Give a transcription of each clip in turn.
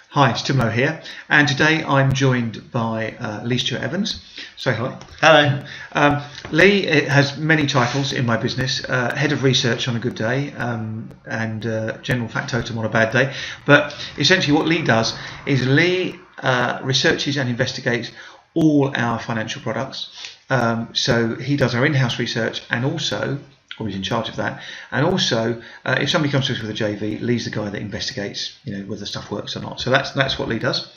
Hi, it's Lowe here, and today I'm joined by Stuart Evans. Say hi. Hello. Lee has many titles in my business: head of research on a good day, and general factotum on a bad day. But essentially, what Lee does is Lee researches and investigates all our financial products. So he does our in-house research, and also, or he's in charge of that, and also if somebody comes to us with a JV, Lee's the guy that investigates, whether the stuff works or not. So that's what Lee does.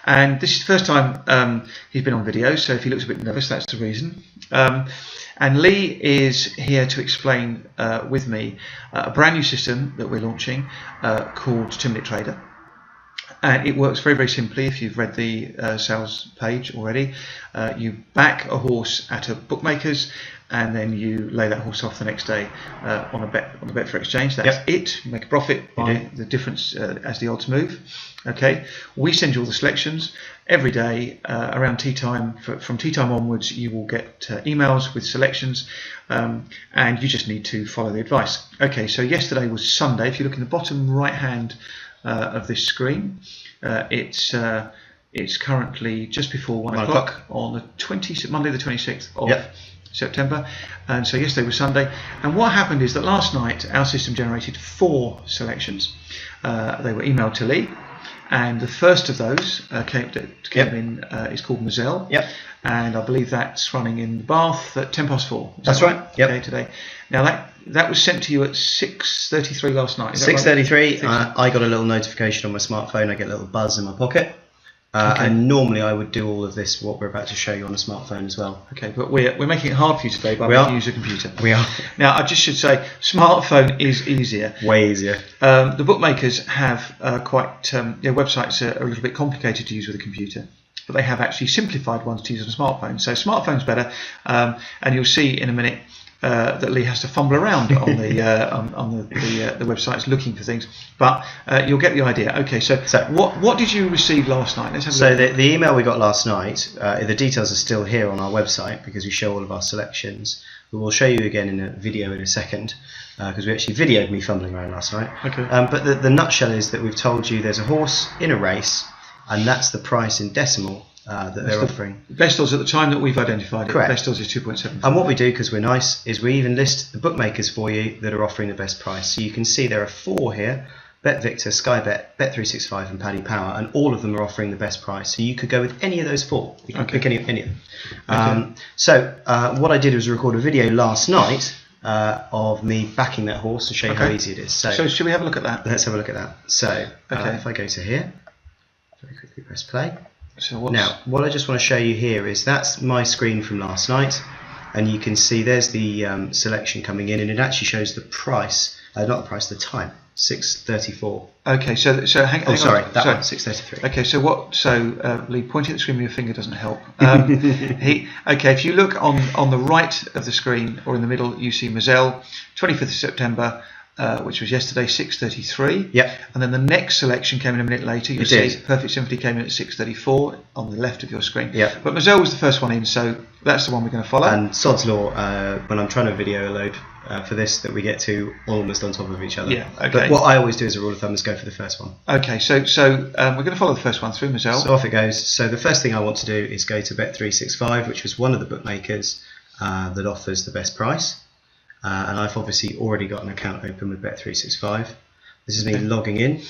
And this is the first time he's been on video, so if he looks a bit nervous, that's the reason. And Lee is here to explain with me a brand new system that we're launching called 2minutetrader. And it works very, very simply. If you've read the sales page already, you back a horse at a bookmaker's, and then you lay that horse off the next day on the Betfair Exchange. That's it. You make a profit by the difference as the odds move. Okay. We send you all the selections every day around tea time. From tea time onwards, you will get emails with selections, and you just need to follow the advice. Okay. So yesterday was Sunday. If you look in the bottom right hand of this screen, it's currently just before 1 o'clock on the Monday the 26th of September, and so yesterday was Sunday. And what happened is that last night our system generated 4 selections. They were emailed to Lee, and the first of those came in is called Moselle, and I believe that's running in Bath at 4:10. That's right. Okay, today. Now that was sent to you at 6:33 last night. 6:33. I got a little notification on my smartphone. I get a little buzz in my pocket. And normally I would do all of this, what we're about to show you, on a smartphone as well. Okay, but we're making it hard for you today by making you use a computer. We are. Now, I just should say, smartphone is easier. Way easier. The bookmakers have their websites are a little bit complicated to use with a computer, but they have actually simplified ones to use on a smartphone. So smartphone's better, and you'll see in a minute that Lee has to fumble around on the websites looking for things, but you'll get the idea. Okay, so what did you receive last night? Let's have a look. The email we got last night, the details are still here on our website because we show all of our selections. We will show you again in a video in a second because we actually videoed me fumbling around last night. Okay. But the nutshell is that we've told you there's a horse in a race, and that's the price in decimal that they're offering. Best odds at the time that we've identified. Correct. Best odds is 2.7. And what we do, because we're nice, is we even list the bookmakers for you that are offering the best price. So you can see there are 4 here: Bet Victor, Sky Bet, Bet365 and Paddy Power, and all of them are offering the best price. So you could go with any of those 4. You can pick any of them. So what I did was record a video last night of me backing that horse and show you how easy it is. So should we have a look at that? Let's have a look at that. So if I go to here, very quickly press play. Now, what I just want to show you here is that's my screen from last night, and you can see there's the selection coming in, and it actually shows the price, not the price, the time, 6:34. Okay, so hang on. That one, 6:33. Okay, so Lee, pointing at the screen with your finger doesn't help. If you look on the right of the screen or in the middle, you see Moselle, 25th of September. Which was yesterday, 6:33. And then the next selection came in a minute later. You see Perfect Symphony came in at 6:34 on the left of your screen. But Moselle was the first one in, so that's the one we're going to follow. And Sod's Law, when I'm trying to video load for this, that we get to almost on top of each other. But what I always do as a rule of thumb is go for the first one. Okay, so we're going to follow the first one through Moselle. So off it goes. So the first thing I want to do is go to Bet365, which was one of the bookmakers that offers the best price. And I've obviously already got an account open with Bet365. This is me logging in.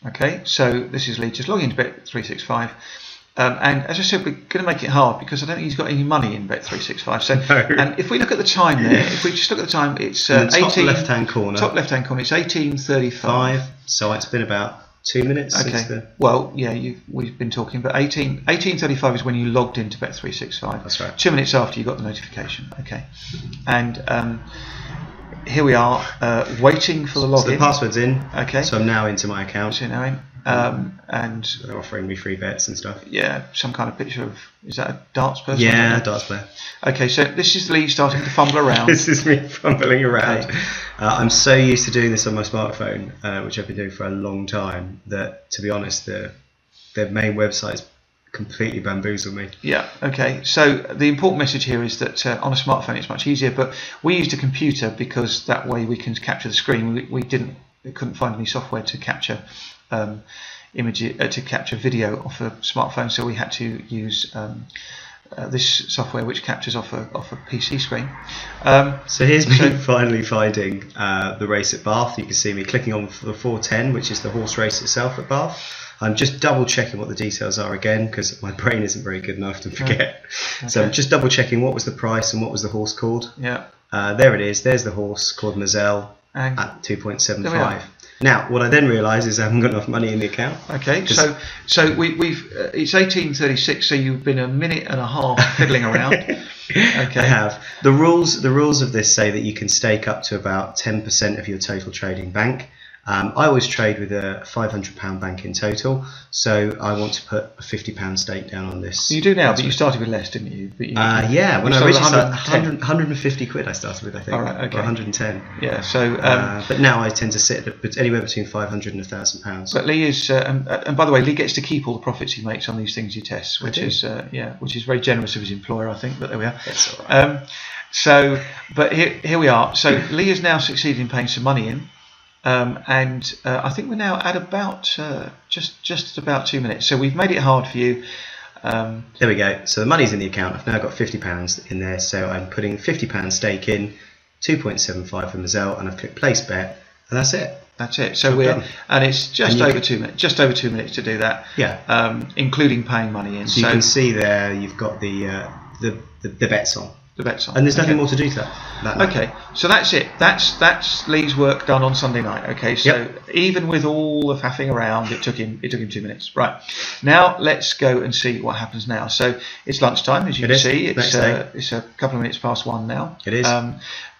Okay, so this is Lee just logging into Bet365. And as I said, we're going to make it hard because I don't think he's got any money in Bet365. So, and if we look at the time there, if we just look at the time, it's 18. Top left-hand corner. Top left-hand corner. It's 18:35. So it's been about 2 minutes. Okay. Well, yeah, we've been talking, but 18:35 is when you logged into Bet365. That's right. 2 minutes after you got the notification. Okay. And here we are waiting for the login. So the password's in. Okay. So I'm now into my account. So now in. And they're offering me free bets and stuff. Yeah, some kind of picture of, is that a darts person? Yeah, a darts player. Okay, so this is Lee starting to fumble around. This is me fumbling around. Okay. I'm so used to doing this on my smartphone, which I've been doing for a long time, that, to be honest, the main website's completely bamboozled me. Yeah, okay. So the important message here is that on a smartphone it's much easier, but we used a computer because that way we can capture the screen. We didn't it couldn't find any software to capture to capture video off a smartphone, so we had to use this software which captures off a PC screen. So here's me finally finding the race at Bath. You can see me clicking on the 4:10, which is the horse race itself at Bath. I'm just double checking what the details are again, because my brain isn't very good enough to forget. Okay. So I'm just double checking what was the price and what was the horse called. Yeah. There it is. There's the horse called Moselle at 2.75. Now, what I then realise is I haven't got enough money in the account. Okay, so we've it's 18:36, so you've been a minute and a half fiddling around. Okay. I have. The rules of this say that you can stake up to about 10% of your total trading bank. I always trade with a £500 bank in total, so I want to put a £50 stake down on this. You do now, but you started with less, didn't you? But yeah, when I originally started, 150 quid I started with, I think. All right, okay. Or 110. Yeah, so... but now I tend to sit at anywhere between £500 and £1,000. But Lee is... and by the way, Lee gets to keep all the profits he makes on these things he tests, which is very generous of his employer, I think, but there we are. That's all right. But here we are. So Lee has now succeeded in paying some money in. And I think we're now at about just about 2 minutes. So we've made it hard for you. There we go. So the money's in the account. I've now got £50 in there. So I'm putting £50 stake in, 2.75 for Moselle, and I've clicked place bet, and that's it. That's it. So we're done. And it's just over 2 minutes. Just over 2 minutes to do that. Yeah. Including paying money in. So you can see there you've got the bets on. The bets on. And there's nothing more to do to that night. Okay, so that's it. That's Lee's work done on Sunday night. Okay, so even with all the faffing around, it took him 2 minutes. Right, now let's go and see what happens now. So it's lunchtime, as you can see. It's a couple of minutes past 1 now. It is.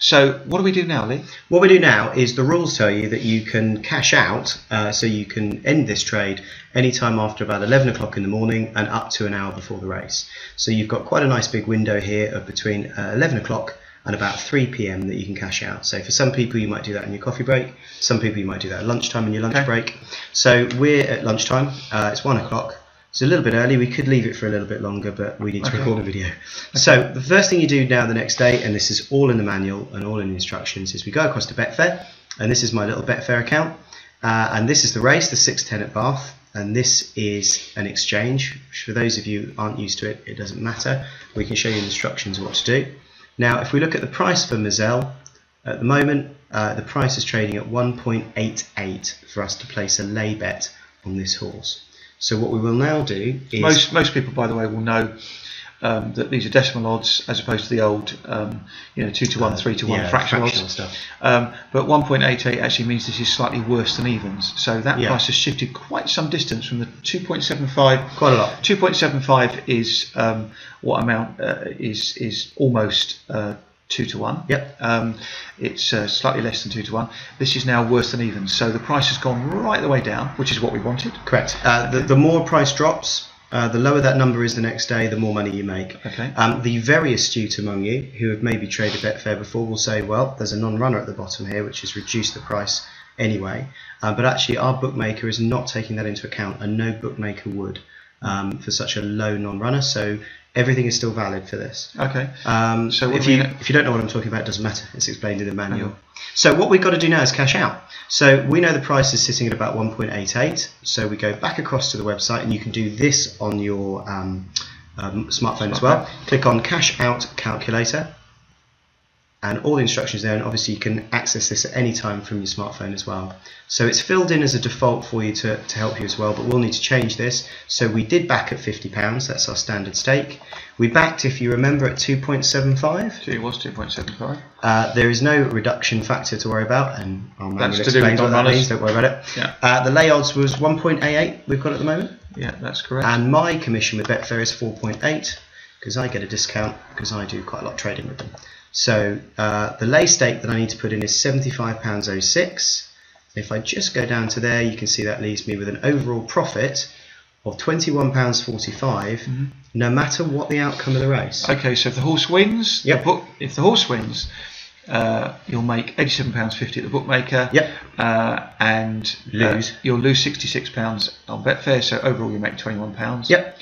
So what do we do now, Lee? What we do now is the rules tell you that you can cash out, so you can end this trade anytime after about 11 o'clock in the morning and up to an hour before the race. So you've got quite a nice big window here of between 11 o'clock and about 3 p.m. that you can cash out. So for some people you might do that in your coffee break, some people you might do that at lunchtime in your lunch break. So we're at lunchtime, it's 1 o'clock. It's a little bit early. We could leave it for a little bit longer, but we need to record a video. So the first thing you do now the next day, and this is all in the manual and all in the instructions, is we go across to Betfair, and this is my little Betfair account, and this is the race, the 6:10 at Bath, and this is an exchange. For those of you who aren't used to it, it doesn't matter. We can show you the instructions of what to do. Now, if we look at the price for Moselle, at the moment, the price is trading at 1.88 for us to place a lay bet on this horse. So what we will now do is... Most people, by the way, will know that these are decimal odds as opposed to the old 2 to 1, 3 to 1 fractional odds. Stuff. But 1.88 actually means this is slightly worse than evens. So that price has shifted quite some distance from the 2.75. Quite a lot. 2.75 is what amount is almost 2 to 1. Yep. It's slightly less than 2 to 1. This is now worse than even. So the price has gone right the way down, which is what we wanted. Correct. The more price drops, the lower that number is the next day, the more money you make. Okay. The very astute among you who have maybe traded Betfair before will say, well, there's a non-runner at the bottom here, which has reduced the price anyway. But actually, our bookmaker is not taking that into account, and no bookmaker would for such a low non-runner. So everything is still valid for this. Okay. So if you don't know what I'm talking about, it doesn't matter. It's explained in the manual. So what we've got to do now is cash out. So we know the price is sitting at about 1.88. So we go back across to the website, and you can do this on your smartphone as well. Click on Cash Out Calculator, and all the instructions there. And obviously you can access this at any time from your smartphone as well. So it's filled in as a default for you to help you as well, but we'll need to change this. So we did back at £50. That's our standard stake. We backed, if you remember, at 2.75. So it was 2.75. There is no reduction factor to worry about, and I'll manually explain what that means. Don't worry about it. Yeah. The lay odds was 1.88 we've got at the moment. Yeah, that's correct. And my commission with Betfair is 4.8 because I get a discount because I do quite a lot of trading with them. So the lay stake that I need to put in is £75.06. If I just go down to there, you can see that leaves me with an overall profit of £21.45, no matter what the outcome of the race. Okay, so if the horse wins, yep. If the horse wins, you'll make £87.50 at the bookmaker. Yep. And lose. You'll lose £66 on Betfair, so overall you make £21. Yep.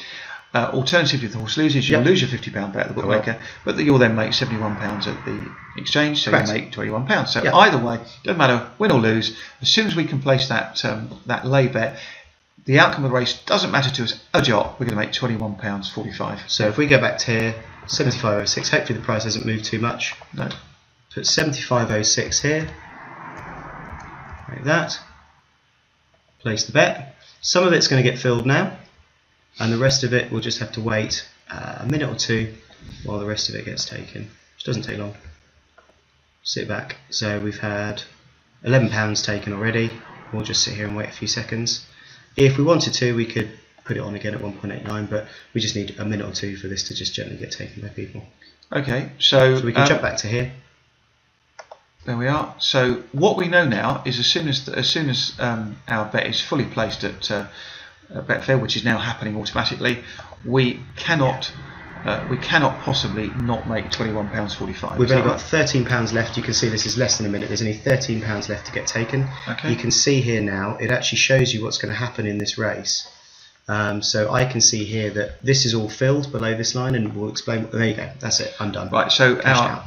Alternatively, if the horse loses, you'll lose your £50 bet at the bookmaker, but you'll then make £71 at the exchange, so you make £21. So either way, doesn't matter, win or lose. As soon as we can place that that lay bet, the outcome of the race doesn't matter to us a jot. We're going to make £21.45. So if we go back to here, 75.06. Hopefully the price hasn't moved too much. No. Put 75.06 here. Like that. Place the bet. Some of it's going to get filled now, and the rest of it we'll just have to wait a minute or two while the rest of it gets taken, which doesn't take long. Sit back. So we've had £11 taken already. We'll just sit here and wait a few seconds. If we wanted to, we could put it on again at 1.89, but we just need a minute or two for this to just gently get taken by people. Okay, so we can jump back to here. There we are. So what we know now is as soon as our bet is fully placed at Betfair, which is now happening automatically, we cannot possibly not make £21.45. We've only got £13 left. You can see this is less than a minute. There's only £13 left to get taken. Okay. You can see here now, it actually shows you what's going to happen in this race. So I can see here that this is all filled below this line, and we'll explain. There you go. That's it. I'm done. Right. So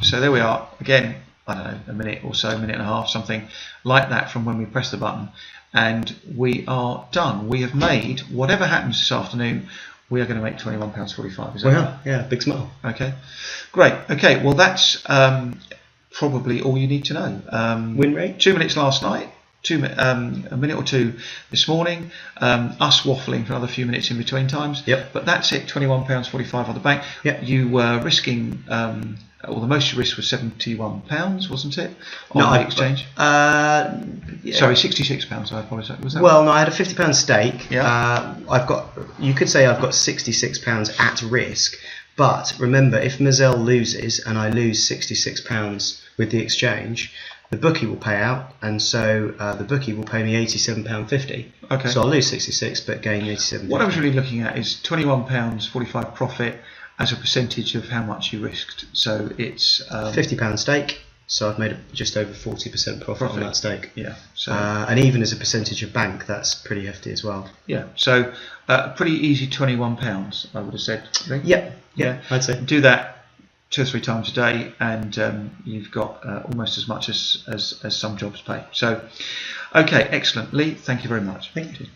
so there we are again. I don't know, a minute or so, a minute and a half, something like that from when we press the button, and we are done. We have made whatever happens this afternoon. We are going to make £21.45. Is that right? Yeah, big smile. Okay, great. Okay, well that's probably all you need to know. Win rate? 2 minutes last night. A minute or two this morning, us waffling for another few minutes in between times. But that's it, £21.45 on the bank. You were risking, well, the most you risked was £71, wasn't it? On the exchange. Sorry, £66. I apologise. Was that? Well, no, I had a £50 stake. You could say I've got £66 at risk. But remember, if Mazel loses and I lose £66 with the exchange, the bookie will pay out, and so the bookie will pay me £87.50. Okay. So I'll lose 66, but gain 87. What I was really looking at is £21.45 profit as a percentage of how much you risked. So it's £50 stake. So I've made just over 40% profit on that stake. Yeah. So and even as a percentage of bank, that's pretty hefty as well. Yeah. So pretty easy £21, I would have said. Yeah. I'd say do that 2 or 3 times a day, and you've got almost as much as some jobs pay. So, okay, excellent. Lee, thank you very much. Thank you.